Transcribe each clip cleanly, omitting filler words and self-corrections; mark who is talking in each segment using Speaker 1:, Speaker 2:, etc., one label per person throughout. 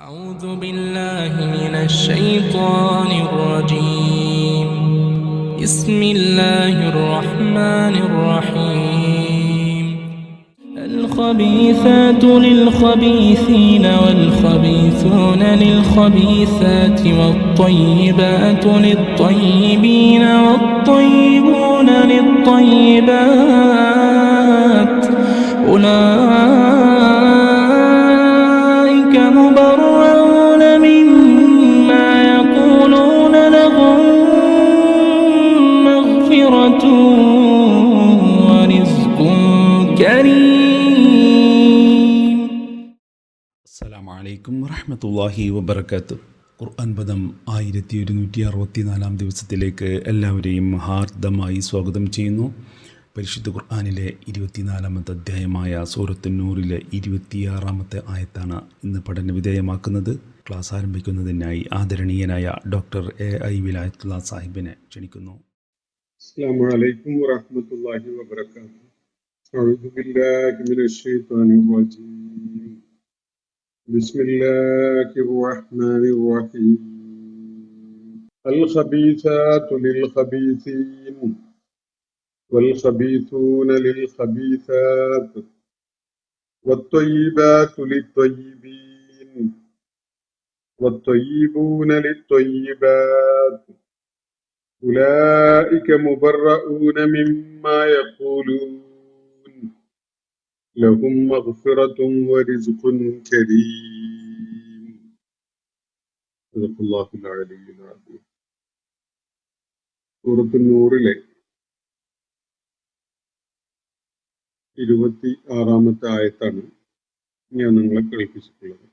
Speaker 1: أعوذ بالله من الشيطان الرجيم. بسم الله الرحمن الرحيم. الخبيثات للخبيثين والخبيثون للخبيثات والطيبات للطيبين والطيبون للطيبات أولئك مبرؤون مما يقولون لهم مغفرة ورزق كريم.
Speaker 2: അസ്സലാമു അലൈക്കും വറഹ്മത്തുള്ളാഹി വബറകാതുഹു. ഖുർആൻ പദം 1164 ദിവസത്തിലേക്ക് എല്ലാവരെയും ഹാർദമായി സ്വാഗതം ചെയ്യുന്നു. പരിശുദ്ധ ഖുർആനിലെ 24-ാമത്തെ അധ്യായമായ സൂറത്തുൻ നൂറിലെ 26-ാമത്തെ ആയത്താണ് ഇന്ന് പഠന വിധേയമാക്കുന്നത്. ക്ലാസ് ആരംഭിക്കുന്നതിനായി ആദരണീയനായ ഡോക്ടർ AI വിലായത്തുള്ള സാഹിബിനെ ക്ഷണിക്കുന്നു.
Speaker 3: അസ്സലാമു അലൈക്കും വറഹ്മത്തുള്ളാഹി വബറകാതുഹു. അഊദു ബില്ലാഹി മിനശ് ശൈത്വാനിർ റജീം. ബിസ്മില്ലാഹിർ റഹ്മാനിർ റഹീം. അൽ ഖബീസാതു ലിൽ ഖബീസീൻ വൽ ഖബീസൂന ലിൽ ഖബീസാത്ത് വത്ത്വയ്യിബാതു ലിത്ത്വയ്യിബീൻ വത്ത്വയ്യിബൂന ലിത്ത്വയ്യിബാത്ത് أولئك مبرؤون مما يقولون لهم مغفرة ورزق كريم. صدق الله العلي العظيم. സൂറത്ത് നൂറിലെ 26-ാമത്തെ ആയത്താണ് ഞാൻ നിങ്ങളെ കേൾപ്പിച്ചിട്ടുള്ളത്.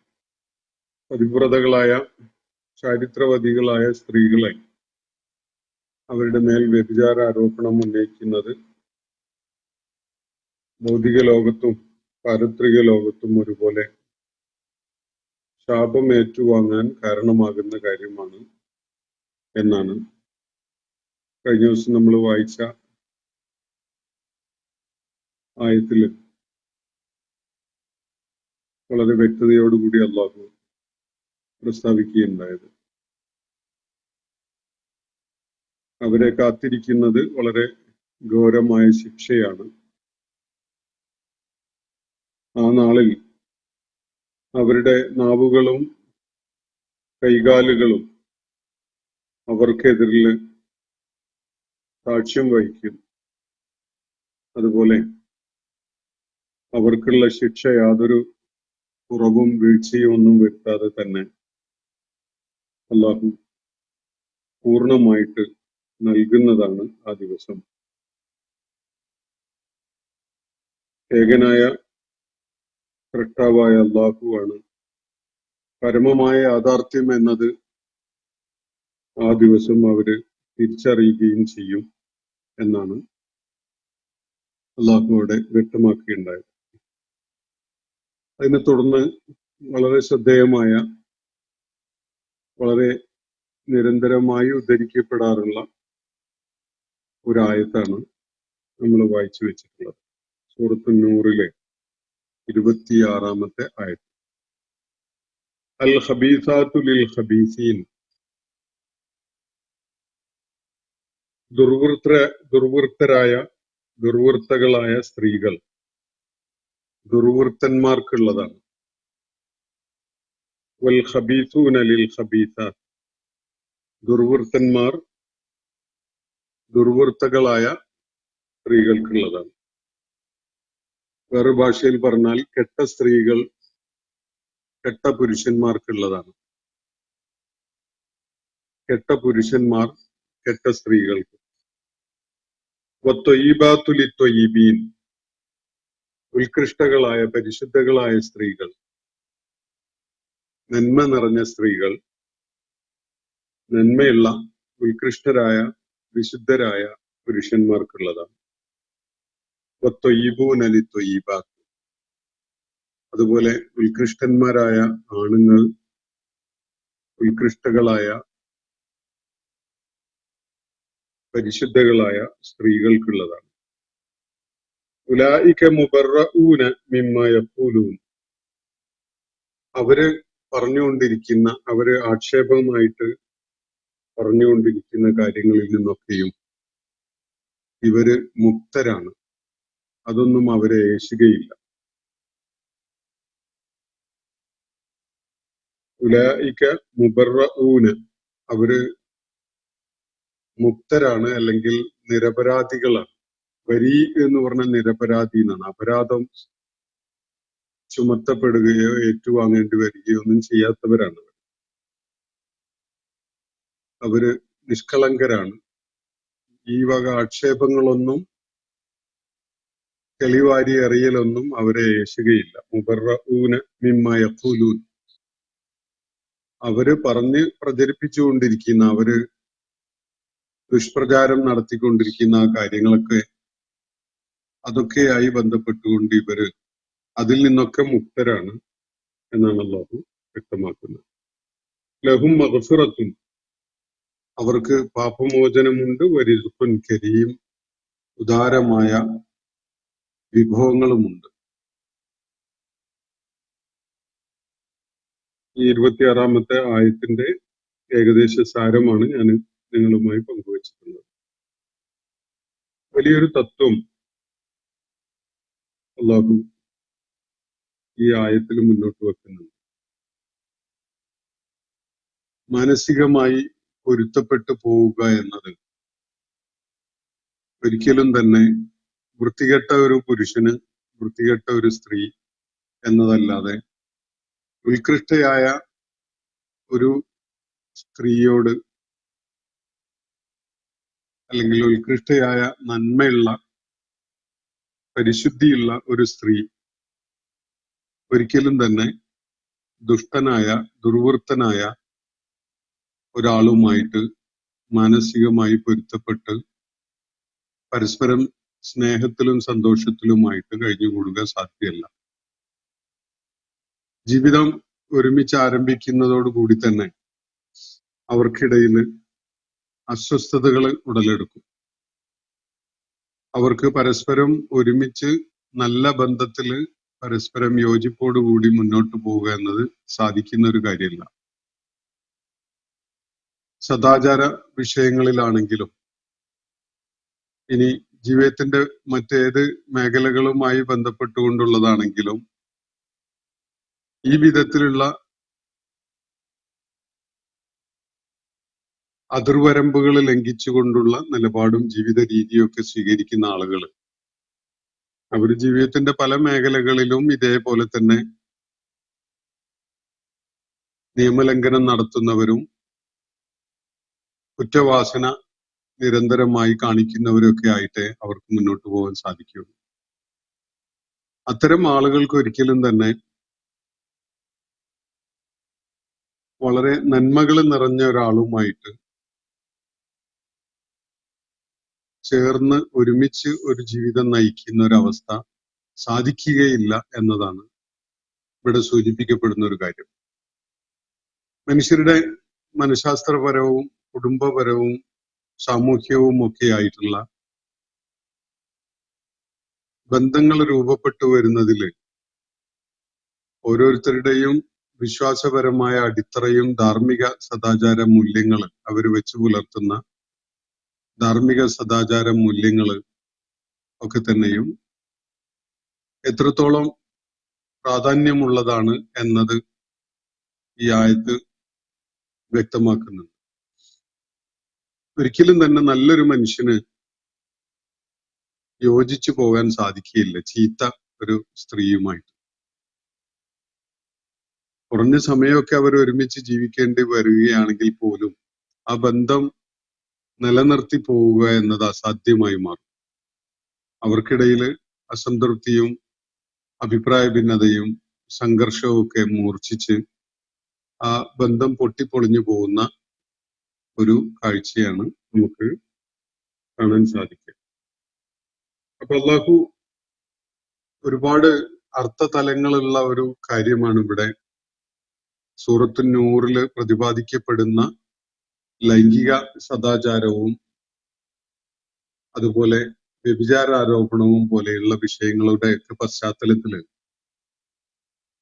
Speaker 3: പതിവ്രതകളായ ചാരിത്രവതികളായ സ്ത്രീകളെ അവരുടെ മേൽ വ്യഭിചാര ആരോപണം ഉന്നയിക്കുന്നത് ഭൗതിക ലോകത്തും പാരത്രിക ലോകത്തും ഒരുപോലെ ശാപം ഏറ്റുവാങ്ങാൻ കാരണമാകുന്ന കാര്യമാണ് എന്നാണ് കഴിഞ്ഞ ദിവസം നമ്മൾ വായിച്ച ആയത്തിൽ വളരെ വ്യക്തതയോടുകൂടി അല്ലാഹു പ്രസ്താവിക്കുകയുണ്ടായത്. അവരെ കാത്തിരിക്കുന്നത് വളരെ ഘോരമായ ശിക്ഷയാണ്. ആ നാളിൽ അവരുടെ നാവുകളും കൈകാലുകളും അവർക്കെതിരിൽ സാക്ഷ്യം വഹിക്കും. അതുപോലെ അവർക്കുള്ള ശിക്ഷ യാതൊരു കുറവും വീഴ്ചയും ഒന്നും വരുത്താതെ തന്നെ അല്ലാഹു പൂർണ്ണമായിട്ട് നൽകുന്നതാണ് ആ ദിവസം. ഏകനായ സൃഷ്ടാവായ അല്ലാഹുവാണ്. പരമമായ യാഥാർത്ഥ്യം എന്നത് ആ ദിവസം അവര് തിരിച്ചറിയുകയും ചെയ്യും എന്നാണ് അല്ലാഹു അവിടെ വ്യക്തമാക്കുകയുണ്ടായത്. അതിനെ തുടർന്ന് വളരെ ശ്രദ്ധേയമായ, വളരെ നിരന്തരമായി ഉദ്ധരിക്കപ്പെടാറുള്ള ഒരായത്താണ് നമ്മൾ വായിച്ചു വെച്ചിട്ടുള്ളത്. സൂറത്ത് നൂറിലെ 26-ാമത്തെ ആയത്ത്. അൽ ഖബീസാതു ലിൽ ഖബീസീൻ. ദുർവൃത്തകളായ സ്ത്രീകൾ ദുർവൃത്തന്മാർക്കുള്ളതാണ്. വൽ ഖബീസൂന ലിൽ ഖബീസാത്ത്. ദുർവൃത്തന്മാർ ദുർവൃത്തകളായ സ്ത്രീകൾക്കുള്ളതാണ്. വേറെ ഭാഷയിൽ പറഞ്ഞാൽ കെട്ട സ്ത്രീകൾ കെട്ട പുരുഷന്മാർക്കുള്ളതാണ്. കെട്ട പുരുഷന്മാർ കെട്ട സ്ത്രീകൾക്ക്. വത്ത്വയ്യിബാതു ലിത്ത്വയ്യിബീൻ. ഉത്കൃഷ്ടകളായ പരിശുദ്ധകളായ സ്ത്രീകൾ, നന്മ നിറഞ്ഞ സ്ത്രീകൾ, നന്മയുള്ള ഉത്കൃഷ്ടരായ വിശുദ്ധരായ പുരുഷന്മാർക്കുള്ളതാണ്. വത്ത്വയ്യിബൂന ലിത്ത്വയ്യിബാത്ത്. അതുപോലെ ഉത്കൃഷ്ടന്മാരായ ആണുങ്ങൾ ഉത്കൃഷ്ടകളായ പരിശുദ്ധകളായ സ്ത്രീകൾക്കുള്ളതാണ്. ഉലൈക മുബറഊന മിമ്മ യഖൂലൂൻ. അവര് പറഞ്ഞുകൊണ്ടിരിക്കുന്ന, അവര് ആക്ഷേപമായിട്ട് പറഞ്ഞുകൊണ്ടിരിക്കുന്ന കാര്യങ്ങളിൽ നിന്നൊക്കെയും ഇവര് മുക്തരാണ്. അതൊന്നും അവരെ ഏശുകയില്ല. ഉലൈക മുബറഊന, അവര് മുക്തരാണ്, അല്ലെങ്കിൽ നിരപരാധികളാണ്. ബരീ എന്ന് പറഞ്ഞ നിരപരാധി എന്നാണ്. അപരാധം ചുമത്തപ്പെടുകയോ ഏറ്റുവാങ്ങേണ്ടി വരികയോ ഒന്നും ചെയ്യാത്തവരാണ്. അവര് നിഷ്കളങ്കരാണ്. ഈ വക ആക്ഷേപങ്ങളൊന്നും, തെളിവാരി എറിയലൊന്നും അവരെ ഏശുകയില്ല. മുബറഊന മിമ്മ യഖൂലൂൻ, അവര് പറഞ്ഞ് പ്രചരിപ്പിച്ചുകൊണ്ടിരിക്കുന്ന, അവര് ദുഷ്പ്രചാരം നടത്തിക്കൊണ്ടിരിക്കുന്ന ആ കാര്യങ്ങളൊക്കെ, അതൊക്കെയായി ബന്ധപ്പെട്ടുകൊണ്ട് ഇവര് അതിൽ നിന്നൊക്കെ മുക്തരാണ് എന്നാണ് അല്ലാഹു വ്യക്തമാക്കുന്നത്. ലഹും മഗ്ഫിറത്തുൻ, അവർക്ക് പാപമോചനമുണ്ട്. വരിസുഖുൻ കരീം, ഉദാരമായ വിഭവങ്ങളുമുണ്ട്. ഈ 26-ാമത്തെ ആയത്തിന്റെ ഏകദേശ സാരമാണ് ഞാൻ നിങ്ങളുമായി പങ്കുവച്ചിട്ടുള്ളത്. വലിയൊരു തത്വം അല്ലാഹു ഈ ആയത്തിൽ മുന്നോട്ട് വെക്കുന്നുണ്ട്. മാനസികമായി പൊരുത്തപ്പെട്ടു പോവുക എന്നത് ഒരിക്കലും തന്നെ വൃത്തികെട്ട ഒരു പുരുഷന്, വൃത്തികെട്ട ഒരു സ്ത്രീ എന്നതല്ലാതെ ഉത്കൃഷ്ടയായ ഒരു സ്ത്രീയോട്, അല്ലെങ്കിൽ ഉത്കൃഷ്ടയായ നന്മയുള്ള പരിശുദ്ധിയുള്ള ഒരു സ്ത്രീ ഒരിക്കലും തന്നെ ദുഷ്ടനായ, ദുർവൃത്തനായ ഒരാളുമായിട്ട് മാനസികമായി പൊരുത്തപ്പെട്ട് പരസ്പരം സ്നേഹത്തിലും സന്തോഷത്തിലുമായിട്ട് കഴിഞ്ഞുകൂടുക സാധ്യമല്ല. ജീവിതം ഒരുമിച്ച് ആരംഭിക്കുന്നതോടുകൂടി തന്നെ അവർക്കിടയിൽ അസ്വസ്ഥതകൾ ഉടലെടുക്കും. അവർക്ക് പരസ്പരം ഒരുമിച്ച് നല്ല ബന്ധത്തില് പരസ്പരം യോജിപ്പോടുകൂടി മുന്നോട്ട് പോവുക എന്നത് സാധിക്കുന്ന ഒരു കാര്യമല്ല. സദാചാര വിഷയങ്ങളിലാണെങ്കിലും, ഇനി ജീവിതത്തിന്റെ മറ്റേത് മേഖലകളുമായി ബന്ധപ്പെട്ടുകൊണ്ടുള്ളതാണെങ്കിലും, ഈ വിധത്തിലുള്ള അതിർവരമ്പുകൾ ലംഘിച്ചുകൊണ്ടുള്ള നിലപാടും ജീവിത രീതിയൊക്കെ സ്വീകരിക്കുന്ന ആളുകൾ, അവർ ജീവിതത്തിന്റെ പല മേഖലകളിലും ഇതേപോലെ തന്നെ നിയമലംഘനം നടത്തുന്നവരും കുറ്റവാസന നിരന്തരമായി കാണിക്കുന്നവരൊക്കെ ആയിട്ടേ അവർക്ക് മുന്നോട്ട് പോകാൻ സാധിക്കുകയുള്ളൂ. അത്തരം ആളുകൾക്ക് ഒരിക്കലും തന്നെ വളരെ നന്മകൾ നിറഞ്ഞ ഒരാളുമായിട്ട് ചേർന്ന് ഒരുമിച്ച് ഒരു ജീവിതം നയിക്കുന്ന ഒരവസ്ഥ സാധിക്കുകയില്ല എന്നതാണ് ഇവിടെ സൂചിപ്പിക്കപ്പെടുന്ന ഒരു കാര്യം. മനുഷ്യരുടെ മനഃശാസ്ത്രപരവും കുടുംബപരവും സാമൂഹ്യവും ഒക്കെ ആയിട്ടുള്ള ബന്ധങ്ങൾ രൂപപ്പെട്ടു വരുന്നതില് ഓരോരുത്തരുടെയും വിശ്വാസപരമായ അടിത്തറയും ധാർമ്മിക സദാചാര മൂല്യങ്ങൾ, അവർ വെച്ചു പുലർത്തുന്ന ധാർമ്മിക സദാചാര മൂല്യങ്ങൾ ഒക്കെ തന്നെയും എത്രത്തോളം പ്രാധാന്യമുള്ളതാണ് എന്നത് ഈ ആയത്ത് വ്യക്തമാക്കുന്നുണ്ട്. ഒരിക്കലും തന്നെ നല്ലൊരു മനുഷ്യന് യോജിച്ചു പോകാൻ സാധിക്കുകയില്ല ചീത്ത ഒരു സ്ത്രീയുമായിട്ട്. കുറഞ്ഞ സമയമൊക്കെ അവർ ഒരുമിച്ച് ജീവിക്കേണ്ടി വരികയാണെങ്കിൽ പോലും ആ ബന്ധം നിലനിർത്തി പോവുക എന്നത് അസാധ്യമായി മാറും. അവർക്കിടയിൽ അസംതൃപ്തിയും അഭിപ്രായ ഭിന്നതയും സംഘർഷവും ഒക്കെ മൂർച്ഛിച്ച് ആ ബന്ധം പൊട്ടിപ്പൊളിഞ്ഞു പോകുന്ന ഒരു കാഴ്ചയാണ് നമുക്ക് കാണാൻ സാധിക്കുക. അപ്പൊ അല്ലാഹു ഒരുപാട് അർത്ഥതലങ്ങളുള്ള ഒരു കാര്യമാണ് ഇവിടെ സൂറത്തു നൂറില് പ്രതിപാദിക്കപ്പെടുന്ന ലൈംഗിക സദാചാരവും അതുപോലെ വ്യഭിചാരാരോപണവും പോലെയുള്ള വിഷയങ്ങളുടെ ഒക്കെ പശ്ചാത്തലത്തില്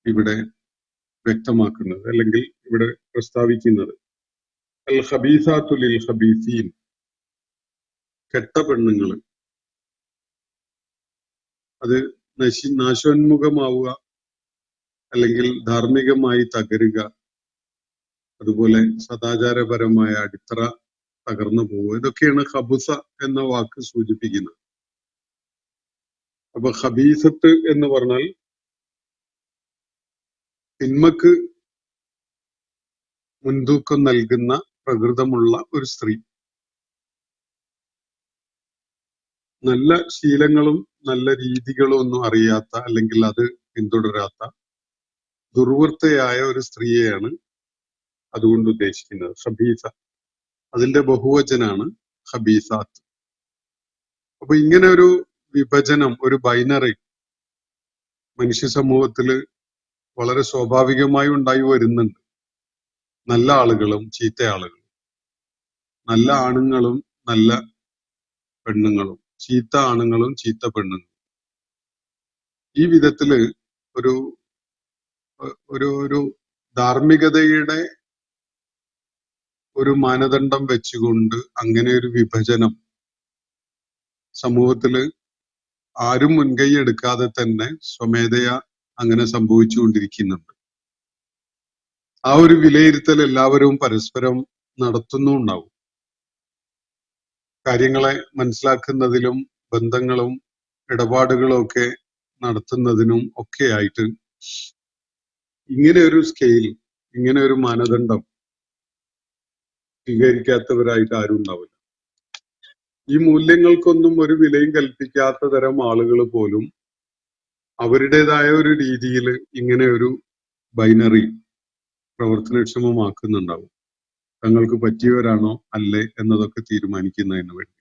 Speaker 3: ഇവിടെ വ്യക്തമാക്കുന്നത് അല്ലെങ്കിൽ ഇവിടെ പ്രസ്താവിക്കുന്നത്. അൽ ഖബീസാത്തു ലിൽ ഖബീസീൻ, കെട്ട പെണ്ണുങ്ങള് അത് നാശോന്മുഖമാവുക, അല്ലെങ്കിൽ ധാർമ്മികമായി തകരുക, അതുപോലെ സദാചാരപരമായ അടിത്തറ തകർന്നു പോവുക, ഇതൊക്കെയാണ് ഖബുസ എന്ന വാക്ക് സൂചിപ്പിക്കുന്നത്. അപ്പൊ ഖബീസത്ത് എന്ന് പറഞ്ഞാൽ തിന്മക്ക് മുൻതൂക്കം നൽകുന്ന പ്രകൃതമുള്ള ഒരു സ്ത്രീ, നല്ല ശീലങ്ങളും നല്ല രീതികളും ഒന്നും അറിയാത്ത അല്ലെങ്കിൽ അത് പിന്തുടരാത്ത ദുർവൃത്തയായ ഒരു സ്ത്രീയെയാണ് അതുകൊണ്ട് ഉദ്ദേശിക്കുന്നത്. ഖബീസ, അതിന്റെ ബഹുവചനാണ് ഖബീസാത്ത്. അപ്പൊ ഇങ്ങനെ ഒരു വിഭജനം, ഒരു ബൈനറി മനുഷ്യ സമൂഹത്തില് വളരെ സ്വാഭാവികമായി ഉണ്ടായി വരുന്നുണ്ട്. നല്ല ആളുകളും ചീത്ത ആളുകളും, നല്ല ആണുങ്ങളും നല്ല പെണ്ണുങ്ങളും, ചീത്ത ആണുങ്ങളും ചീത്ത പെണ്ണുങ്ങളും. ഈ വിധത്തില് ഒരു ഒരു ഒരു ധാർമ്മികതയുടെ ഒരു മാനദണ്ഡം വെച്ചുകൊണ്ട് അങ്ങനെ ഒരു വിഭജനം സമൂഹത്തില് ആരും മുൻകൈ എടുക്കാതെ തന്നെ സ്വമേധയാ അങ്ങനെ സംഭവിച്ചുകൊണ്ടിരിക്കുന്നുണ്ട്. ആ ഒരു വിലയിരുത്തൽ എല്ലാവരും പരസ്പരം നടത്തുന്നുണ്ടാവും. കാര്യങ്ങളെ മനസ്സിലാക്കുന്നതിലും ബന്ധങ്ങളും ഇടപാടുകളും ഒക്കെ നടത്തുന്നതിനും ഒക്കെ ആയിട്ട് ഇങ്ങനെ ഒരു സ്കെയിൽ, ഇങ്ങനെ ഒരു മാനദണ്ഡം സ്വീകരിക്കാത്തവരായിട്ട് ആരും ഉണ്ടാവില്ല. ഈ മൂല്യങ്ങൾക്കൊന്നും ഒരു വിലയും കൽപ്പിക്കാത്ത തരം ആളുകൾ പോലും അവരുടേതായ ഒരു രീതിയിൽ ഇങ്ങനെ ഒരു ബൈനറി പ്രവർത്തനക്ഷമമാക്കുന്നുണ്ടാവും. തങ്ങൾക്ക് പറ്റിയവരാണോ അല്ലേ എന്നതൊക്കെ തീരുമാനിക്കുന്നതിന് വേണ്ടി.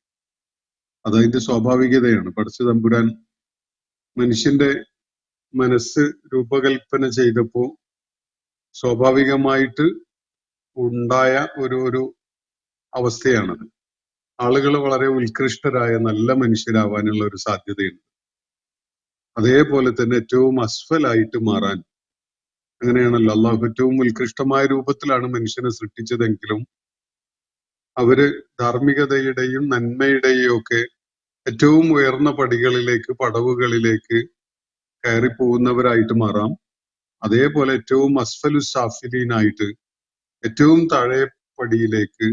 Speaker 3: അതതിന്റെ സ്വാഭാവികതയാണ്. പടച്ച തമ്പുരാൻ മനുഷ്യന്റെ മനസ്സ് രൂപകൽപ്പന ചെയ്തപ്പോ സ്വാഭാവികമായിട്ട് ഉണ്ടായ ഒരു അവസ്ഥയാണത്. ആളുകൾ വളരെ ഉത്കൃഷ്ടരായ നല്ല മനുഷ്യരാവാനുള്ള ഒരു സാധ്യതയുണ്ട്. അതേപോലെ തന്നെ ഏറ്റവും അസ്ഫലായിട്ട് മാറാൻ, അങ്ങനെയാണല്ലോ അള്ളാഹു ഏറ്റവും ഉത്കൃഷ്ടമായ രൂപത്തിലാണ് മനുഷ്യനെ സൃഷ്ടിച്ചതെങ്കിലും അവര് ധാർമ്മികതയുടെയും നന്മയുടെയും ഒക്കെ ഏറ്റവും ഉയർന്ന പടികളിലേക്ക്, പടവുകളിലേക്ക് കയറിപ്പോകുന്നവരായിട്ട് മാറാം. അതേപോലെ ഏറ്റവും അസ്ഫലു സാഫിലീനായിട്ട് ഏറ്റവും താഴെ പടിയിലേക്ക്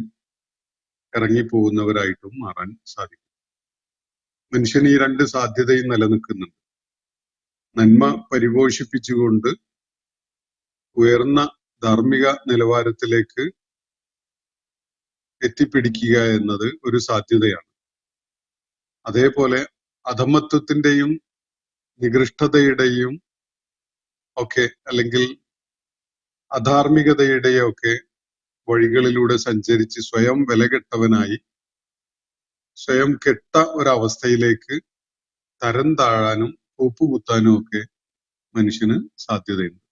Speaker 3: ഇറങ്ങിപ്പോകുന്നവരായിട്ടും മാറാൻ സാധിക്കും. മനുഷ്യന് ഈ രണ്ട് സാധ്യതയും നിലനിൽക്കുന്നുണ്ട്. നന്മ പരിപോഷിപ്പിച്ചുകൊണ്ട് ഉയർന്ന ധാർമ്മിക നിലവാരത്തിലേക്ക് എത്തിപ്പിടിക്കുക എന്നത് ഒരു സാധ്യതയാണ്. അതേപോലെ അധമത്വത്തിന്റെയും നികൃഷ്ടതയുടെയും ഒക്കെ അല്ലെങ്കിൽ അധാർമികതയുടെയും ഒക്കെ വഴികളിലൂടെ സഞ്ചരിച്ച് സ്വയം വിലകെട്ടവനായി, സ്വയം കെട്ട ഒരവസ്ഥയിലേക്ക് തരം താഴാനും കൂപ്പുകുത്താനും ഒക്കെ മനുഷ്യന് സാധ്യതയുണ്ട്.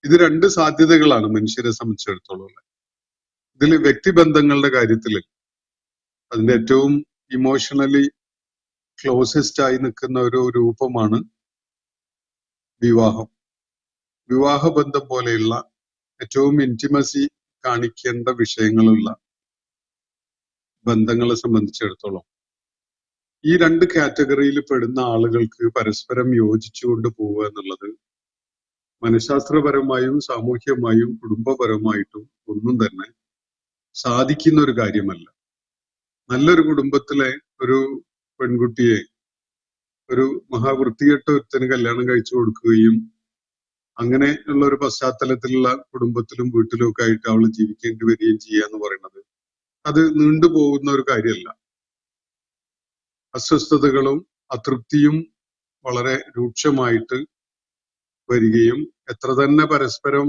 Speaker 3: ഇത് രണ്ട് സാധ്യതകളാണ് മനുഷ്യരെ സംബന്ധിച്ചിടത്തോളം. ഇതിൽ വ്യക്തിബന്ധങ്ങളുടെ കാര്യത്തില് അതിന്റെ ഏറ്റവും ഇമോഷണലി ക്ലോസസ്റ്റ് ആയി നിൽക്കുന്ന ഒരു രൂപമാണ് വിവാഹം. വിവാഹബന്ധം പോലെയുള്ള ഏറ്റവും ഇന്റിമസി കാണിക്കേണ്ട വിഷയങ്ങളുള്ള ബന്ധങ്ങളെ സംബന്ധിച്ചിടത്തോളം ഈ രണ്ട് കാറ്റഗറിയിൽ പെടുന്ന ആളുകൾക്ക് പരസ്പരം യോജിച്ചുകൊണ്ട് പോവുക എന്നുള്ളത് മനഃശാസ്ത്രപരമായും സാമൂഹ്യമായും കുടുംബപരമായിട്ടും ഒന്നും തന്നെ സാധിക്കുന്ന ഒരു കാര്യമല്ല. നല്ലൊരു കുടുംബത്തിലെ ഒരു പെൺകുട്ടിയെ ഒരു മഹാവൃത്തികെട്ട ഒരുത്തന് കല്യാണം കഴിച്ചു കൊടുക്കുകയും അങ്ങനെ ഉള്ള ഒരു പശ്ചാത്തലത്തിലുള്ള കുടുംബത്തിലും വീട്ടിലും ഒക്കെ ആയിട്ട് അവൾ ജീവിക്കേണ്ടി വരികയും ചെയ്യുക എന്ന് പറയുന്നത് അത് നീണ്ടുപോകുന്ന ഒരു കാര്യമല്ല. അസ്വസ്ഥതകളും അതൃപ്തിയും വളരെ രൂക്ഷമായിട്ട് വരികയും എത്ര തന്നെ പരസ്പരം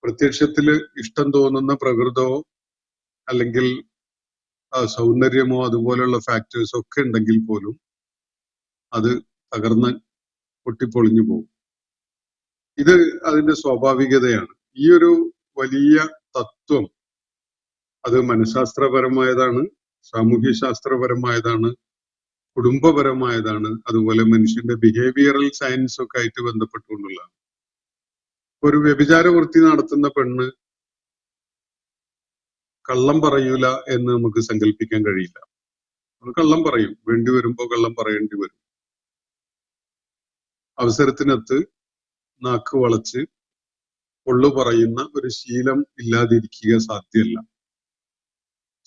Speaker 3: പ്രത്യക്ഷത്തില് ഇഷ്ടം തോന്നുന്ന പ്രകൃതമോ അല്ലെങ്കിൽ സൗന്ദര്യമോ അതുപോലെയുള്ള ഫാക്ടേഴ്സ് ഒക്കെ ഉണ്ടെങ്കിൽ പോലും അത് തകർന്ന് പൊട്ടിപ്പൊളിഞ്ഞു പോകും. ഇത് അതിന്റെ സ്വാഭാവികതയാണ്. ഈ ഒരു വലിയ തത്വം അത് മനഃശാസ്ത്രപരമായതാണ്, സാമൂഹ്യ ശാസ്ത്രപരമായതാണ്, കുടുംബപരമായതാണ്, അതുപോലെ മനുഷ്യന്റെ ബിഹേവിയറൽ സയൻസ് ഒക്കെ ആയിട്ട് ബന്ധപ്പെട്ടുകൊണ്ടുള്ളതാണ്. ഒരു വ്യഭിചാര വൃത്തി നടത്തുന്ന പെണ്ണ് കള്ളം പറയൂല എന്ന് നമുക്ക് സങ്കല്പിക്കാൻ കഴിയില്ല. അവൾ കള്ളം പറയും, വേണ്ടി വരുമ്പോ കള്ളം പറയേണ്ടി വരും. അവസരത്തിനൊത്ത് നാക്ക് വളച്ച് പൊള്ളു പറയുന്ന ഒരു ശീലം ഇല്ലാതിരിക്കുക സാധ്യമല്ല.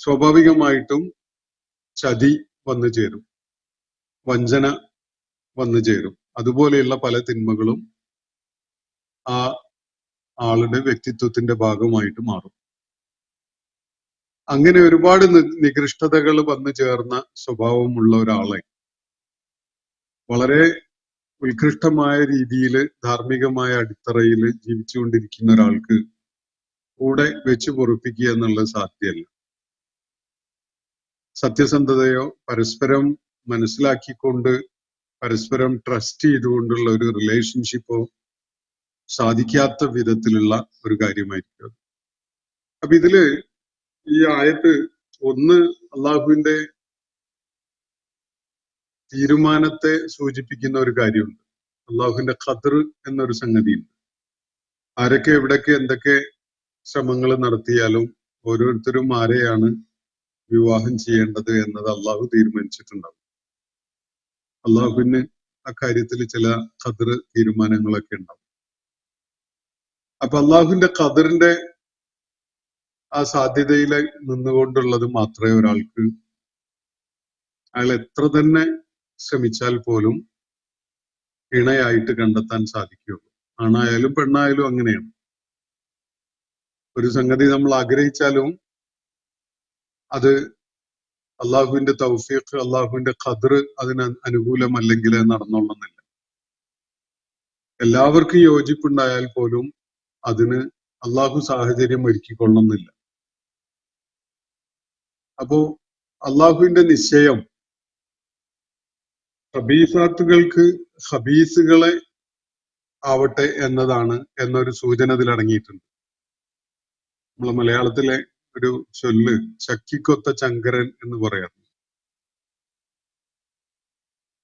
Speaker 3: സ്വാഭാവികമായിട്ടും ചതി വന്നു ചേരും, വഞ്ചന വന്നു ചേരും. അതുപോലെയുള്ള പല തിന്മകളും ആ ആളുടെ വ്യക്തിത്വത്തിന്റെ ഭാഗമായിട്ട് മാറും. അങ്ങനെ ഒരുപാട് നികൃഷ്ടതകൾ വന്നു ചേർന്ന സ്വഭാവമുള്ള ഒരാളെ വളരെ ഉത്കൃഷ്ടമായ രീതിയിൽ ധാർമ്മികമായ അടിത്തറയിൽ ജീവിച്ചുകൊണ്ടിരിക്കുന്ന ഒരാൾക്ക് കൂടെ വെച്ച് പൊറുപ്പിക്കുക എന്നുള്ളത് സാധ്യമല്ല. സത്യസന്ധതയോ പരസ്പരം മനസ്സിലാക്കിക്കൊണ്ട് പരസ്പരം ട്രസ്റ്റ് ചെയ്തുകൊണ്ടുള്ള ഒരു റിലേഷൻഷിപ്പോ സാധിക്കാത്ത വിധത്തിലുള്ള ഒരു കാര്യമായിരിക്കും. അപ്പൊ ഇതില് ഈ ആയത്ത് ഒന്ന് അള്ളാഹുവിന്റെ തീരുമാനത്തെ സൂചിപ്പിക്കുന്ന ഒരു കാര്യമുണ്ട്. അള്ളാഹുവിന്റെ ഖദർ എന്നൊരു സംഗതിയുണ്ട്. ആരൊക്കെ എവിടൊക്കെ എന്തൊക്കെ ശ്രമങ്ങൾ നടത്തിയാലും ഓരോരുത്തരും ആരെയാണ് വിവാഹം ചെയ്യേണ്ടത് എന്നത് അള്ളാഹു തീരുമാനിച്ചിട്ടുണ്ടാവും. അള്ളാഹുവിന് അക്കാര്യത്തിൽ ചില ഖദർ തീരുമാനങ്ങളൊക്കെ ഉണ്ടാവും. അപ്പൊ അള്ളാഹുവിന്റെ ഖദറിന്റെ ആ സാധ്യതയിൽ നിന്നുകൊണ്ടുള്ളത് മാത്രമേ ഒരാൾക്ക് അയാൾ എത്ര തന്നെ ശ്രമിച്ചാൽ പോലും ഇണയായിട്ട് കണ്ടെത്താൻ സാധിക്കുകയുള്ളൂ. ആണായാലും പെണ്ണായാലും അങ്ങനെയാണ്. ഒരു സംഗതി നമ്മൾ ആഗ്രഹിച്ചാലും അത് അള്ളാഹുവിന്റെ തൗഫീഖ്, അള്ളാഹുവിന്റെ ഖദർ അതിന് അനുകൂലമല്ലെങ്കിൽ നടന്നോളണമെന്നില്ല. എല്ലാവർക്കും യോജിപ്പുണ്ടായാൽ പോലും അതിന് അള്ളാഹു സാഹചര്യം ഒരുക്കിക്കൊള്ളണമെന്നില്ല. അപ്പോ അള്ളാഹുവിന്റെ നിശ്ചയം ഹബീസാത്തുകൾക്ക് ഹബീസുകളെ ആവട്ടെ എന്നതാണ് എന്നൊരു സൂചന ഇതിൽ അടങ്ങിയിട്ടുണ്ട്. നമ്മളെ മലയാളത്തിലെ ഒരു ചൊല്ല് ചക്കിക്കൊത്ത ചങ്കരൻ എന്ന് പറയാറുണ്ട്.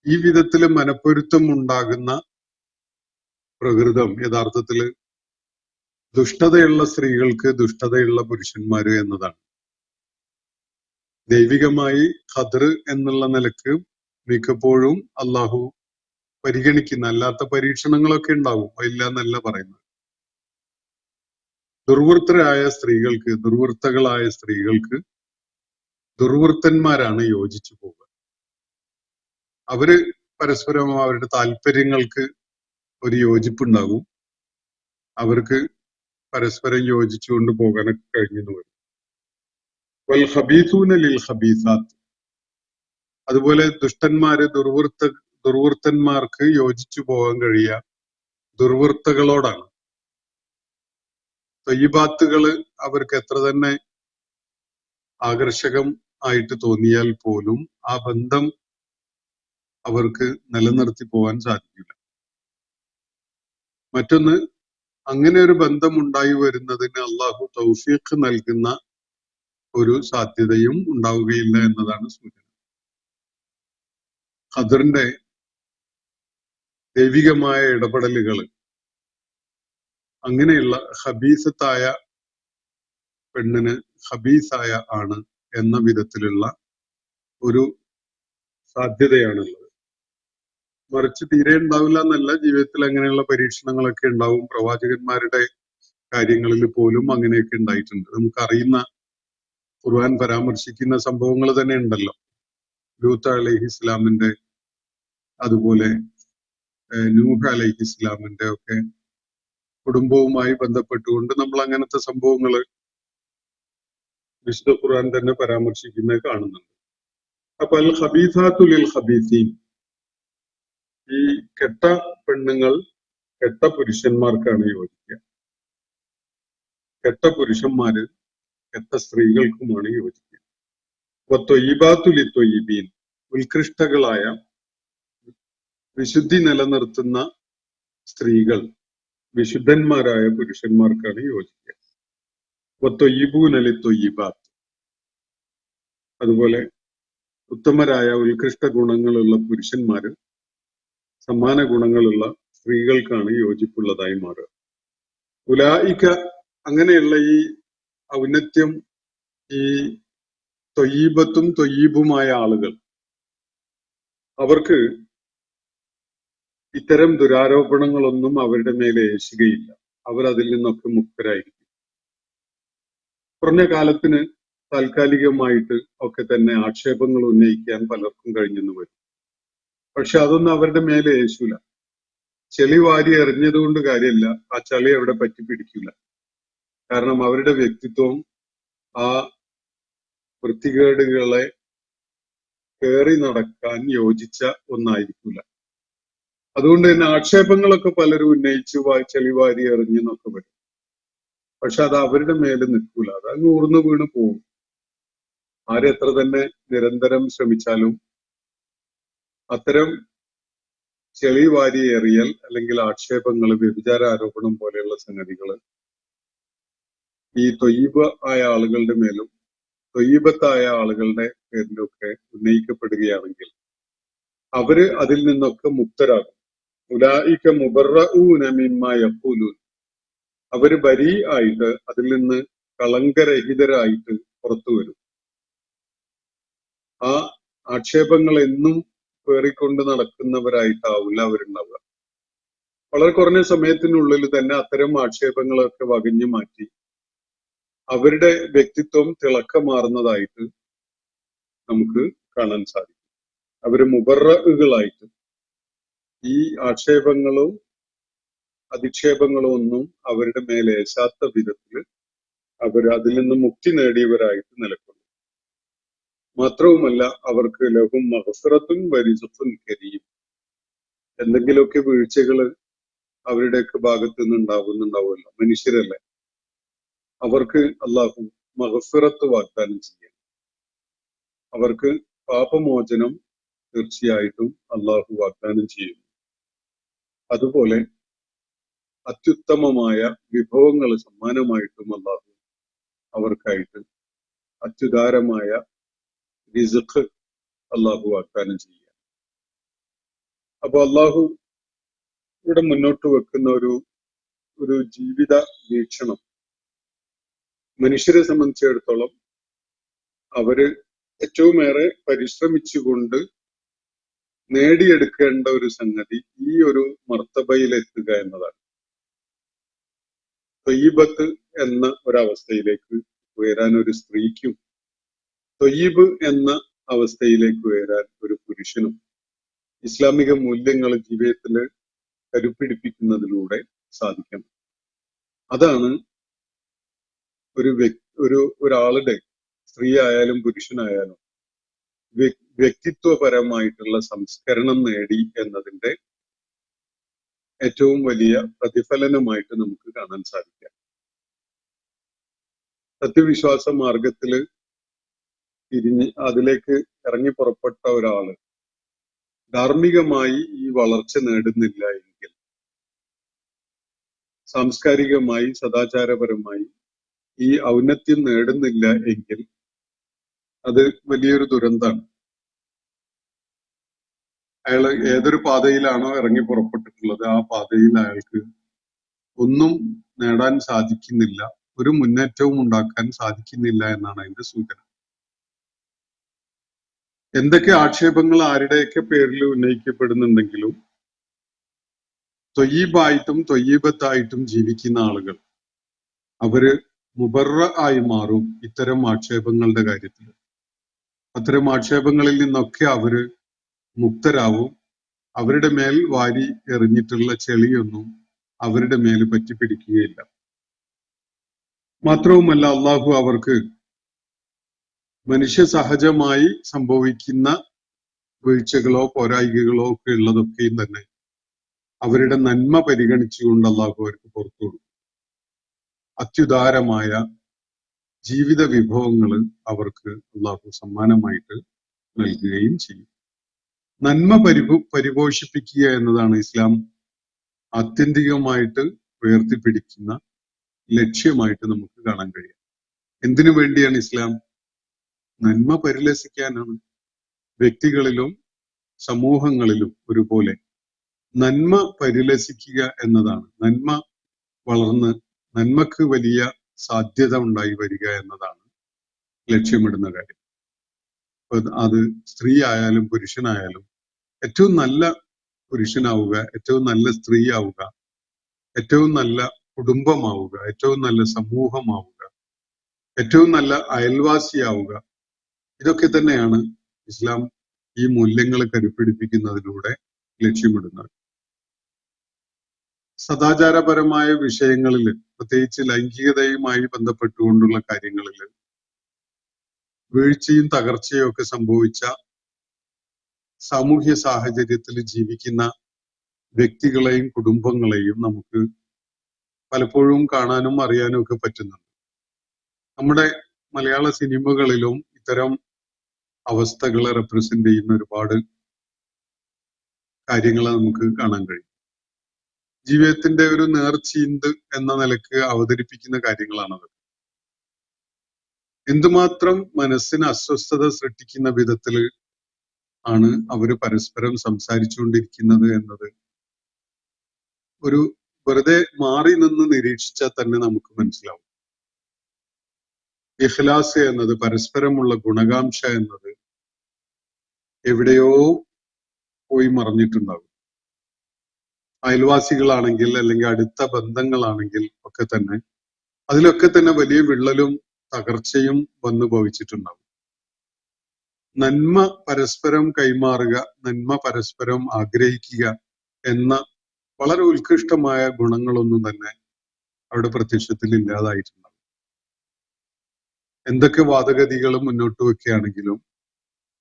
Speaker 3: ഈ വിധത്തില് മനപ്പൊരുത്തം ഉണ്ടാകുന്ന പ്രകൃതം യഥാർത്ഥത്തില് ദുഷ്ടതയുള്ള സ്ത്രീകൾക്ക് ദുഷ്ടതയുള്ള പുരുഷന്മാര് എന്നതാണ്. ദൈവികമായി ഖദർ എന്നുള്ള നിലക്ക് മിക്കപ്പോഴും അള്ളാഹു പരിഗണിക്കുന്ന അല്ലാത്ത പരീക്ഷണങ്ങളൊക്കെ ഉണ്ടാവും, ഇല്ല എന്നല്ല പറയുന്നത്. ദുർവൃത്തരായ സ്ത്രീകൾക്ക്, ദുർവൃത്തകളായ സ്ത്രീകൾക്ക് ദുർവൃത്തന്മാരാണ് യോജിച്ചു പോവുക. അവര് പരസ്പരം അവരുടെ താല്പര്യങ്ങൾക്ക് ഒരു യോജിപ്പുണ്ടാകും. അവർക്ക് പരസ്പരം യോജിച്ചുകൊണ്ട് പോകാനൊക്കെ കഴിഞ്ഞെന്ന് വരും. വൽ ഖബീസൂന ലിൽ ഖബീസാത്ത്, അതുപോലെ ദുഷ്ടന്മാര് ദുർവൃത്തന്മാർക്ക് യോജിച്ചു പോകാൻ കഴിയുക ദുർവൃത്തകളോടാണ്. തയ്യിബാത്തുകള് അവർക്ക് എത്ര തന്നെ ആകർഷകം ആയിട്ട് തോന്നിയാൽ പോലും ആ ബന്ധം അവർക്ക് നിലനിർത്തി പോകാൻ സാധിക്കില്ല. മറ്റൊന്ന്, അങ്ങനെ ഒരു ബന്ധം ഉണ്ടായി വരുന്നതിന് അള്ളാഹു തൗഫീഖ് നൽകുന്ന ഒരു സാധ്യതയും ഉണ്ടാവുകയില്ല എന്നതാണ് സൂചന. ഖദറിന്റെ ദൈവികമായ ഇടപെടലുകൾ അങ്ങനെയുള്ള ഹബീസത്തായ പെണ്ണിന് ഹബീസായ ആണ് എന്ന വിധത്തിലുള്ള ഒരു സാധ്യതയാണുള്ളത്. മറിച്ച് തീരെ ഉണ്ടാവില്ല എന്നല്ല, ജീവിതത്തിൽ അങ്ങനെയുള്ള പരീക്ഷണങ്ങളൊക്കെ ഉണ്ടാവും. പ്രവാചകന്മാരുടെ കാര്യങ്ങളിൽ പോലും അങ്ങനെയൊക്കെ ഉണ്ടായിട്ടുണ്ട്. നമുക്കറിയുന്ന ഖുർആൻ പരാമർശിക്കുന്ന സംഭവങ്ങൾ തന്നെ ഉണ്ടല്ലോ. ലൂത്ത് അലൈഹി ഇസ്ലാമിന്റെ, അതുപോലെ നൂഹ് അലൈഹി ഇസ്ലാമിന്റെ ഒക്കെ കുടുംബവുമായി ബന്ധപ്പെട്ടുകൊണ്ട് നമ്മൾ അങ്ങനത്തെ സംഭവങ്ങൾ വിശുദ്ധ ഖുർആൻ തന്നെ പരാമർശിക്കുന്നത് കാണുന്നുണ്ട്. അപ്പൊ അൽ ഖബീസാത്തു ലിൽ ഖബീസീൻ, ഈ കെട്ട പെണ്ണുങ്ങൾ കെട്ട പുരുഷന്മാർക്കാണ് യോജിക്കുക. കെട്ട പുരുഷന്മാര് കെട്ട സ്ത്രീകൾക്കുമാണ് യോജിക്കുക. ത്വയ്യിബാത്തു ലിത്വയ്യിബീൻ, ഉത്കൃഷ്ടകളായ വിശുദ്ധി നിലനിർത്തുന്ന സ്ത്രീകൾ വിശുദ്ധന്മാരായ പുരുഷന്മാർക്കാണ് യോജിക്കുക. ത്വയ്യിബൂന ലിത്വയ്യിബാത്ത്, അതുപോലെ ഉത്തമരായ ഉത്കൃഷ്ട ഗുണങ്ങളുള്ള പുരുഷന്മാര് സമാന ഗുണങ്ങളുള്ള സ്ത്രീകൾക്കാണ് യോജിപ്പുള്ളതായി മാറുക. ഉലായിക അങ്ങനെയുള്ള ഈ ഔന്നത്യം, ഈ തൊയ്യീബത്തും തൊയ്യീബുമായ ആളുകൾ, അവർക്ക് ഇത്തരം ദുരാരോപണങ്ങളൊന്നും അവരുടെ മേലെ ഏശുകയില്ല. അവർ അതിൽ നിന്നൊക്കെ മുക്തരായിരിക്കും. കുറഞ്ഞ കാലത്തിന് താൽക്കാലികമായിട്ട് ഒക്കെ തന്നെ ആക്ഷേപങ്ങൾ ഉന്നയിക്കാൻ പലർക്കും കഴിഞ്ഞെന്ന് വരും. പക്ഷെ അതൊന്നും അവരുടെ മേലെ ഏശൂല. ചെളി വാരി എറിഞ്ഞതുകൊണ്ട് കാര്യമില്ല, ആ ചളി അവിടെ പറ്റി പിടിക്കില്ല. കാരണം അവരുടെ വ്യക്തിത്വം ആ വൃത്തികേടുകളെ കയറി നടക്കാൻ യോജിച്ച ഒന്നായിരിക്കില്ല. അതുകൊണ്ട് തന്നെ ആക്ഷേപങ്ങളൊക്കെ പലരും ഉന്നയിച്ചു ചെളി വാരി എറിഞ്ഞെന്നൊക്കെ വരും. പക്ഷെ അത് അവരുടെ മേലെ നിൽക്കൂല, അത് അങ്ങ് ഊർന്നു വീണ് പോകും. ആരെത്ര തന്നെ നിരന്തരം ശ്രമിച്ചാലും അത്തരം ചെളി വാരി എറിയൽ അല്ലെങ്കിൽ ആക്ഷേപങ്ങൾ, വ്യഭിചാര ആരോപണം പോലെയുള്ള സംഗതികൾ ഈ തൊയ്യീബ് ആയ ആളുകളുടെ മേലും തൊയ്യീബത്തായ ആളുകളുടെ പേരിലൊക്കെ ഉന്നയിക്കപ്പെടുകയാണെങ്കിൽ അവര് അതിൽ നിന്നൊക്കെ മുക്തരാകും. ഉലായിക മുബറഊന മിമ്മാ യഖൂലൂൻ, അവര് ബരീ ആയിട്ട് അതിൽ നിന്ന് കളങ്കരഹിതരായിട്ട് പുറത്തു വരും. ആ ആക്ഷേപങ്ങൾ എന്നും പേറിക്കൊണ്ട് നടക്കുന്നവരായിട്ടാവില്ല അവരുണ്ടാവുക. വളരെ കുറഞ്ഞ സമയത്തിനുള്ളിൽ തന്നെ അത്തരം ആക്ഷേപങ്ങളൊക്കെ വകഞ്ഞു മാറ്റി അവരുടെ വ്യക്തിത്വം തിളക്കമാർന്നതായിട്ട് നമുക്ക് കാണാൻ സാധിക്കും. അവര് മുബറകളായിട്ട് ഈ ആക്ഷേപങ്ങളും അധിക്ഷേപങ്ങളും ഒന്നും അവരുടെ മേലെ ഏശാത്ത വിധത്തിൽ അവർ അതിൽ നിന്ന് മുക്തി നേടിയവരായിട്ട് നിലകൊള്ളും. മാത്രവുമല്ല, അവർക്ക് ലഹും മഗ്ഫിറത്തുൻ വരിസുഖുൻ കരീം, എന്തെങ്കിലുമൊക്കെ വീഴ്ചകൾ അവരുടെയൊക്കെ ഭാഗത്ത് നിന്ന് ഉണ്ടാവുന്നുണ്ടാവുമല്ലോ, മനുഷ്യരല്ലേ, അവർക്ക് അള്ളാഹു മഗ്ഫിറത്ത് വാഗ്ദാനം ചെയ്യാം. അവർക്ക് പാപമോചനം തീർച്ചയായിട്ടും അള്ളാഹു വാഗ്ദാനം ചെയ്യുന്നു. അതുപോലെ അത്യുത്തമമായ വിഭവങ്ങൾ സമ്മാനമായിട്ടും അള്ളാഹു അവർക്കായിട്ട് അത്യുദാരമായ റിസ്ഖ് അള്ളാഹു വാഗ്ദാനം ചെയ്യുക. അപ്പൊ അള്ളാഹു ഇവിടെ മുന്നോട്ട് വെക്കുന്ന ഒരു ജീവിത വീക്ഷണം മനുഷ്യരെ സംബന്ധിച്ചിടത്തോളം അവര് ഏറ്റവുമേറെ പരിശ്രമിച്ചുകൊണ്ട് നേടിയെടുക്കേണ്ട ഒരു സംഗതി ഈ ഒരു മർത്തബയിലെത്തുക എന്നതാണ്. തൊയ്യീബത്ത് എന്ന ഒരവസ്ഥയിലേക്ക് ഉയരാൻ ഒരു സ്ത്രീക്കും തൊയ്യീബ് എന്ന അവസ്ഥയിലേക്ക് ഉയരാൻ ഒരു പുരുഷനും ഇസ്ലാമിക മൂല്യങ്ങൾ ജീവിതത്തിൽ കരുപ്പിടിപ്പിക്കുന്നതിലൂടെ സാധിക്കണം. അതാണ് ഒരാളുടെ, സ്ത്രീ ആയാലും പുരുഷനായാലും വ്യക്തിത്വപരമായിട്ടുള്ള സംസ്കരണം നേടി എന്നതിന്റെ ഏറ്റവും വലിയ പ്രതിഫലനമായിട്ട് നമുക്ക് കാണാൻ സാധിക്കാം. സത്യവിശ്വാസ മാർഗത്തില് അതിലേക്ക് ഇറങ്ങി പുറപ്പെട്ട ഒരാള് ധാർമ്മികമായി ഈ വളർച്ച നേടുന്നില്ല എങ്കിൽ, സാംസ്കാരികമായി സദാചാരപരമായി ഈ ഔന്നത്യം നേടുന്നില്ല എങ്കിൽ അത് വലിയൊരു ദുരന്താണ്. അയാൾ ഏതൊരു പാതയിലാണോ ഇറങ്ങി പുറപ്പെട്ടിട്ടുള്ളത് ആ പാതയിൽ അയാൾക്ക് ഒന്നും നേടാൻ സാധിക്കുന്നില്ല, ഒരു മുന്നേറ്റവും ഉണ്ടാക്കാൻ സാധിക്കുന്നില്ല എന്നാണ് അതിന്റെ സൂചന. എന്തൊക്കെ ആക്ഷേപങ്ങൾ ആരുടെയൊക്കെ പേരിൽ ഉന്നയിക്കപ്പെടുന്നുണ്ടെങ്കിലും തൊയ്യീബായിട്ടും തൊയ്യീബത്തായിട്ടും ജീവിക്കുന്ന ആളുകൾ അവര് മുബറ ആയി മാറും ഇത്തരം ആക്ഷേപങ്ങളുടെ കാര്യത്തിൽ. അത്തരം ആക്ഷേപങ്ങളിൽ നിന്നൊക്കെ അവര് മുക്തരാവും. അവരുടെ മേൽ വാരി എറിഞ്ഞിട്ടുള്ള ചെളിയൊന്നും അവരുടെ മേൽ പറ്റിപ്പിടിക്കുകയില്ല. മാത്രവുമല്ല, അള്ളാഹു അവർക്ക് മനുഷ്യ സഹജമായി സംഭവിക്കുന്ന വീഴ്ചകളോ പോരായികകളോ ഒക്കെ ഉള്ളതൊക്കെയും തന്നെ അവരുടെ നന്മ പരിഗണിച്ചുകൊണ്ട് അള്ളാഹു അവർക്ക് പുറത്തു കൊടുക്കും. അത്യുദാരമായ ജീവിത വിഭവങ്ങൾ അവർക്ക് അള്ളാഹു സമ്മാനമായിട്ട് നൽകുകയും ചെയ്യും. നന്മ പരിപോഷിപ്പിക്കുക എന്നതാണ് ഇസ്ലാം ആത്യന്തികമായിട്ട് ഉയർത്തിപ്പിടിക്കുന്ന ലക്ഷ്യമായിട്ട് നമുക്ക് കാണാൻ കഴിയും. എന്തിനു വേണ്ടിയാണ് ഇസ്ലാം? നന്മ പരിലസിക്കാനാണ്. വ്യക്തികളിലും സമൂഹങ്ങളിലും ഒരുപോലെ നന്മ പരിലസിക്കുക എന്നതാണ്, നന്മ വളർന്ന് നന്മക്ക് വലിയ സാധ്യത ഉണ്ടായി വരിക എന്നതാണ് ലക്ഷ്യമിടുന്ന കാര്യം. അത് സ്ത്രീ ആയാലും പുരുഷനായാലും ഏറ്റവും നല്ല പുരുഷനാവുക, ഏറ്റവും നല്ല സ്ത്രീ ആവുക, ഏറ്റവും നല്ല കുടുംബമാവുക, ഏറ്റവും നല്ല സമൂഹമാവുക, ഏറ്റവും നല്ല അയൽവാസിയാവുക, ഇതൊക്കെ തന്നെയാണ് ഇസ്ലാം ഈ മൂല്യങ്ങൾ കരുപിടിപ്പിക്കുന്നതിലൂടെ ലക്ഷ്യമിടുന്നത്. സദാചാരപരമായ വിഷയങ്ങളിൽ, പ്രത്യേകിച്ച് ലൈംഗികതയുമായി ബന്ധപ്പെട്ടുകൊണ്ടുള്ള കാര്യങ്ങളിൽ വീഴ്ചയും തകർച്ചയും ഒക്കെ സംഭവിച്ച സാമൂഹ്യ സാഹചര്യത്തിൽ ജീവിക്കുന്ന വ്യക്തികളെയും കുടുംബങ്ങളെയും നമുക്ക് പലപ്പോഴും കാണാനും അറിയാനും ഒക്കെ പറ്റുന്നുണ്ട്. നമ്മുടെ മലയാള സിനിമകളിലും ഇത്തരം അവസ്ഥകളെ റെപ്രസെന്റ് ചെയ്യുന്ന ഒരുപാട് കാര്യങ്ങൾ നമുക്ക് കാണാൻ കഴിയും. ജീവിതത്തിന്റെ ഒരു നേർച്ചീന്ത് എന്ന നിലക്ക് അവതരിപ്പിക്കുന്ന കാര്യങ്ങളാണത്. എന്തുമാത്രം മനസ്സിന് അസ്വസ്ഥത സൃഷ്ടിക്കുന്ന വിധത്തിൽ ആണ് അവര് പരസ്പരം സംസാരിച്ചുകൊണ്ടിരിക്കുന്നത് എന്നത് ഒരു വെറുതെ മാറി നിന്ന് നിരീക്ഷിച്ചാൽ തന്നെ നമുക്ക് മനസ്സിലാവും. ഇഖ്ലാസ് എന്നത്, പരസ്പരമുള്ള ഗുണകാംക്ഷ എന്നത് എവിടെയോ പോയി മറഞ്ഞിട്ടുണ്ടാകും. അയൽവാസികളാണെങ്കിൽ അല്ലെങ്കിൽ അടുത്ത ബന്ധങ്ങളാണെങ്കിൽ ഒക്കെ തന്നെ അതിലൊക്കെ തന്നെ വലിയ വിള്ളലും തകർച്ചയും വന്നു ഭവിച്ചിട്ടുണ്ടാകും. നന്മ പരസ്പരം കൈമാറുക, നന്മ പരസ്പരം ആഗ്രഹിക്കുക എന്ന വളരെ ഉത്കൃഷ്ടമായ ഗുണങ്ങളൊന്നും തന്നെ അവിടെ പ്രത്യക്ഷത്തിൽ ഇല്ലാതായിട്ടുണ്ടാകും. എന്തൊക്കെ വാദഗതികളും മുന്നോട്ട് വെക്കുകയാണെങ്കിലും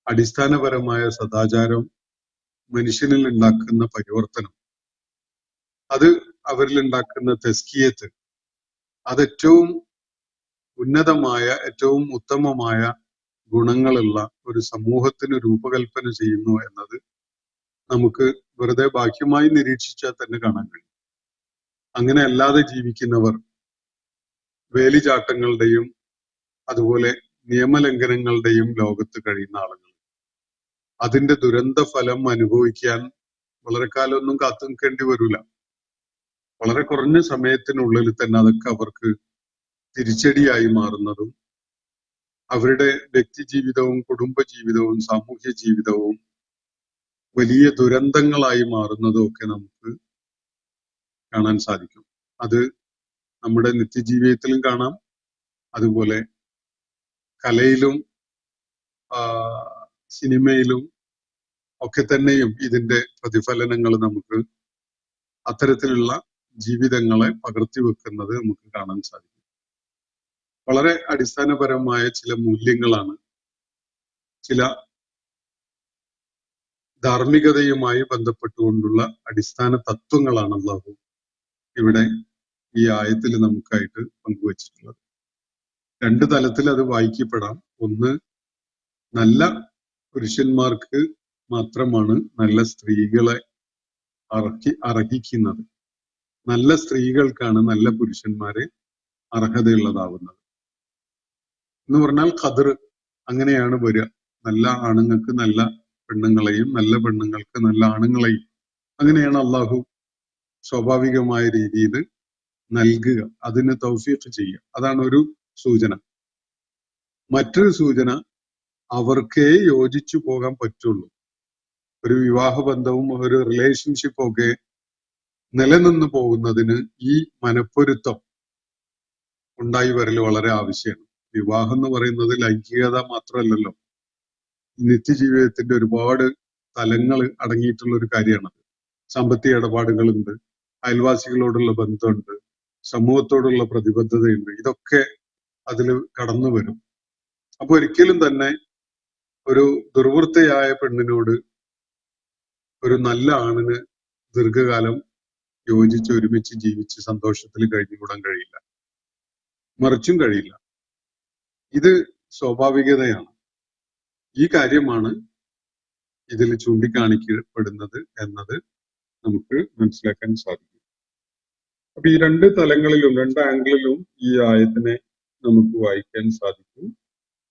Speaker 3: അടിസ്ഥാനപരമായ സദാചാരം മനുഷ്യനിൽ ഉണ്ടാക്കുന്ന പരിവർത്തനം, അത് അവരിൽ ഉണ്ടാക്കുന്ന തസ്കിയത്ത്, അത് ഏറ്റവും ഉന്നതമായ, ഏറ്റവും ഉത്തമമായ ഗുണങ്ങളുള്ള ഒരു സമൂഹത്തിന് രൂപകൽപ്പന ചെയ്യുന്നു എന്നത് നമുക്ക് വെറുതെ ബാഹ്യമായി നിരീക്ഷിച്ചാൽ തന്നെ കാണാൻ കഴിയും. അങ്ങനെ അല്ലാതെ ജീവിക്കുന്നവർ വേലിചാട്ടങ്ങളുടെയും അതുപോലെ നിയമലംഘനങ്ങളുടെയും ലോകത്ത് കഴിയുന്ന ആളുകൾ അതിന്റെ ദുരന്ത ഫലം അനുഭവിക്കാൻ വളരെ കാലമൊന്നും കാത്തു നിൽക്കേണ്ടി വരില്ല. വളരെ കുറഞ്ഞ സമയത്തിനുള്ളിൽ തന്നെ അതൊക്കെ അവർക്ക് തിരിച്ചടിയായി മാറുന്നതും അവരുടെ വ്യക്തി ജീവിതവും കുടുംബ ജീവിതവും സാമൂഹ്യ ജീവിതവും വലിയ ദുരന്തങ്ങളായി മാറുന്നതും ഒക്കെ നമുക്ക് കാണാൻ സാധിക്കും. അത് നമ്മുടെ നിത്യജീവിതത്തിലും കാണാം, അതുപോലെ കലയിലും സിനിമയിലും ഒക്കെ തന്നെയും ഇതിന്റെ പ്രതിഫലനങ്ങൾ നമുക്ക് അത്തരത്തിലുള്ള ജീവിതങ്ങളെ പകർത്തി വെക്കുന്നത് നമുക്ക് കാണാൻ സാധിക്കും. വളരെ അടിസ്ഥാനപരമായ ചില മൂല്യങ്ങളാണ്, ചില ധാർമ്മികതയുമായി ബന്ധപ്പെട്ടുകൊണ്ടുള്ള അടിസ്ഥാന തത്വങ്ങളാണ് അല്ലാഹു ഇവിടെ ഈ ആയത്തിൽ നമുക്കായിട്ട് പങ്കുവച്ചിട്ടുള്ളത്. രണ്ട് തലത്തിൽ അത് വായിക്കപ്പെടാം. ഒന്ന്, നല്ല പുരുഷന്മാർക്ക് മാത്രമാണ് നല്ല സ്ത്രീകളെ അർഹിക്കുന്നത്. നല്ല സ്ത്രീകൾക്കാണ് നല്ല പുരുഷന്മാരെ അർഹതയുള്ളതാവുന്നത് എന്ന് പറഞ്ഞാൽ ഖദർ അങ്ങനെയാണ് വരിക. നല്ല ആണുങ്ങൾക്ക് നല്ല പെണ്ണുങ്ങളെയും നല്ല പെണ്ണുങ്ങൾക്ക് നല്ല ആണുങ്ങളെയും അങ്ങനെയാണ് അള്ളാഹു സ്വാഭാവികമായ രീതിയിൽ നൽകുക, അതിന് തൗഫീഖ് ചെയ്യുക. അതാണ് ഒരു സൂചന. മറ്റൊരു സൂചന, അവർക്കേ യോജിച്ചു പോകാൻ പറ്റുള്ളൂ. ഒരു വിവാഹബന്ധവും ഒരു റിലേഷൻഷിപ്പും ഒക്കെ നിലനിന്ന് പോകുന്നതിന് ഈ മനപ്പൊരുത്തം ഉണ്ടായി വരൽ വളരെ ആവശ്യമാണ്. വിവാഹം എന്ന് പറയുന്നത് ലൈംഗികത മാത്രമല്ലല്ലോ, നിത്യജീവിതത്തിന്റെ ഒരുപാട് തലങ്ങൾ അടങ്ങിയിട്ടുള്ള ഒരു കാര്യമാണ്. സാമ്പത്തിക ഇടപാടുകളുണ്ട്, അയൽവാസികളോടുള്ള ബന്ധമുണ്ട്, സമൂഹത്തോടുള്ള പ്രതിബദ്ധതയുണ്ട്, ഇതൊക്കെ അതിൽ കടന്നു വരും. അപ്പൊ ഒരിക്കലും തന്നെ ഒരു ദുർവൃത്തയായ പെണ്ണിനോട് ഒരു നല്ല ആണിന് ദീർഘകാലം യോജിച്ച് ഒരുമിച്ച് ജീവിച്ച് സന്തോഷത്തിൽ കഴിഞ്ഞുകൂടാൻ കഴിയില്ല, മറിച്ചും കഴിയില്ല. ഇത് സ്വാഭാവികതയാണ്. ഈ കാര്യമാണ് ഇതിൽ ചൂണ്ടിക്കാണിക്കപ്പെടുന്നത് എന്നത് നമുക്ക് മനസ്സിലാക്കാൻ സാധിക്കും. അപ്പൊ ഈ രണ്ട് തലങ്ങളിലും, രണ്ട് ആംഗിളിലും ഈ ആയത്തിനെ നമുക്ക് വായിക്കാൻ സാധിക്കും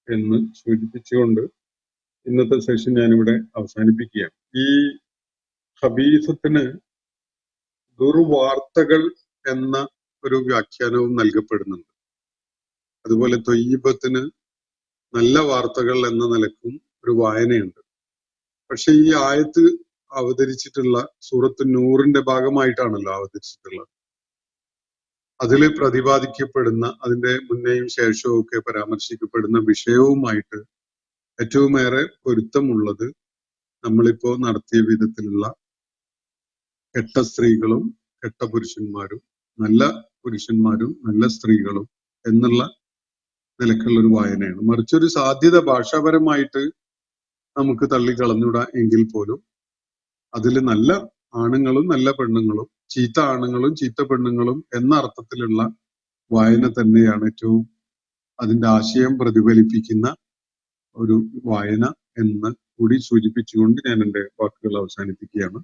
Speaker 3: എന്ന് സൂചിപ്പിച്ചുകൊണ്ട് ഇന്നത്തെ സെഷൻ ഞാനിവിടെ അവസാനിപ്പിക്കുകയാണ്. ഈ ഖബീസത്തിന് ദുർവാർത്തകൾ എന്ന ഒരു വ്യാഖ്യാനവും നൽകപ്പെടുന്നുണ്ട്. അതുപോലെ ത്വയ്യിബത്തിന് നല്ല വാർത്തകൾ എന്ന നിലക്കും ഒരു വായനയുണ്ട്. പക്ഷെ ഈ ആയത്ത് അവതരിച്ചിട്ടുള്ള സൂറത്ത് നൂറിന്റെ ഭാഗമായിട്ടാണല്ലോ അവതരിച്ചിട്ടുള്ളത്. അതിൽ പ്രതിപാദിക്കപ്പെടുന്ന, അതിന്റെ മുന്നേയും ശേഷവും ഒക്കെ പരാമർശിക്കപ്പെടുന്ന വിഷയവുമായിട്ട് ഏറ്റവുമേറെ പൊരുത്തമുള്ളത് നമ്മളിപ്പോ നടത്തിയ വിധത്തിലുള്ള കെട്ട സ്ത്രീകളും കെട്ട പുരുഷന്മാരും നല്ല പുരുഷന്മാരും നല്ല സ്ത്രീകളും എന്നുള്ള നിലക്കുള്ള ഒരു വായനയാണ്. മറിച്ചൊരു സാധ്യത ഭാഷാപരമായിട്ട് നമുക്ക് തള്ളിക്കളഞ്ഞൂടാ എങ്കിൽ പോലും അതിൽ നല്ല ആണുങ്ങളും നല്ല പെണ്ണുങ്ങളും ചീത്ത ആണുങ്ങളും ചീത്ത പെണ്ണുങ്ങളും എന്ന അർത്ഥത്തിലുള്ള വായന തന്നെയാണ് ഏറ്റവും അതിന്റെ ആശയം പ്രതിഫലിപ്പിക്കുന്ന ഒരു വായന എന്ന് കൂടി സൂചിപ്പിച്ചുകൊണ്ട് ഞാൻ എൻ്റെ വാക്കുകൾ അവസാനിപ്പിക്കുകയാണ്.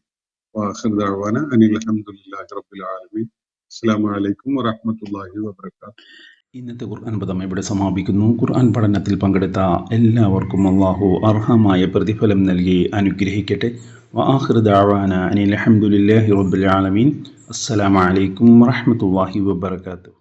Speaker 3: വാഖിർ ദഅ്വാന അനിൽ ഹംദുലില്ലാഹി റബ്ബിൽ ആലമീൻ. അസ്സലാമു അലൈക്കും വറഹ്മത്തുള്ളാഹി വബറകാതുഹു.
Speaker 2: ഇന്നത്തെ ഖുർആൻ പദം ഇവിടെ സമാപിക്കുന്നു. ഖുർആൻ പഠനത്തിൽ പങ്കെടുത്ത എല്ലാവർക്കും അല്ലാഹു അർഹമായ പ്രതിഫലം നൽകി അനുഗ്രഹിക്കട്ടെ. വആഖിർ ദഅ്വാന അനിൽ ഹംദുലില്ലാഹി റബ്ബിൽ ആലമീൻ. അസ്സലാമു അലൈക്കും വറഹ്മത്തുള്ളാഹി വബറകാതുഹു.